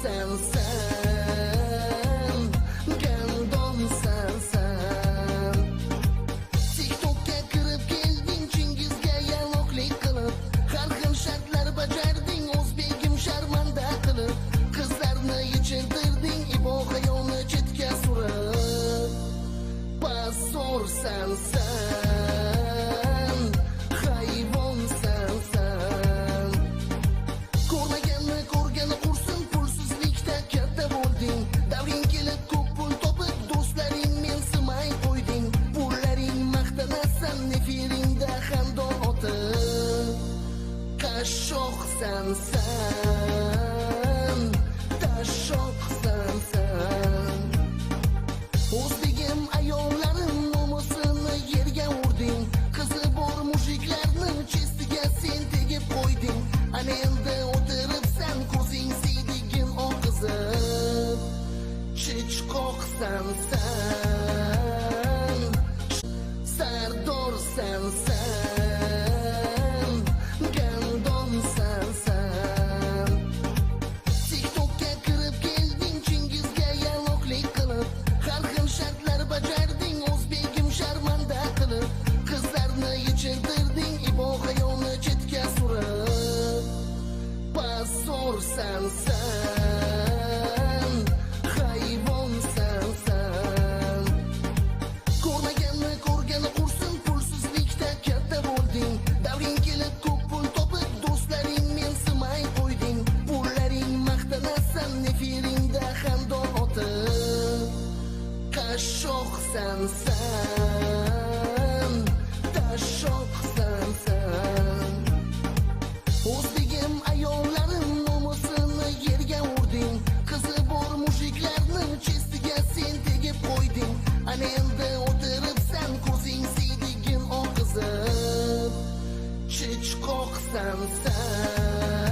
sen gandon sen TikTok'ga kirib kelding Chingizga yaloqlik qilib har xil shartlar bajarding o'zbegim sharmanda qilib qizlarni yechintirding ibo xayolni chetga surib pasorsan sen hayvonsan sen ko'rmaganni ko'rgani qursin pulsizlikda katta bo'lding davring kelib ko'p pul topib do'stlaring mensimay qo'yding pullaring maqtanasan nefiringda xandon otib qashshoqsan sen tashoqsan sen o'zbegim ayollarim nomusini yerga urding qizi bor mujiklarni chestiga sen tegib qo'yding ana endi o'tiribsan ko'zing siydigin oqizib chichqoqsan sen sardorsan sen gandonsan sen TikTok'ga kirib kelding Chingizga yaloqlik qilib har xil shartlar bajarding o'zbegim sharmanda qilib qizlarni yechintirding ibo xayolni chetga surib pasorsan sen hayvonsan sen ko'rmaganni ko'rgani qursin pulsizlikda katta bo'lding davring kelib ko'p pul topib do'stlaring mensimay qo'yding pullaring maqtanasan nefiringda xandon otib qashshoqsan sen tashoqsan sen o'zbegim ayollarim nomusini yerga urding qizi bor mujiklarni chestiga sen tegib qo'yding ana endi o'tiribsan ko'zing siydigin oqizib chichqoqsan sen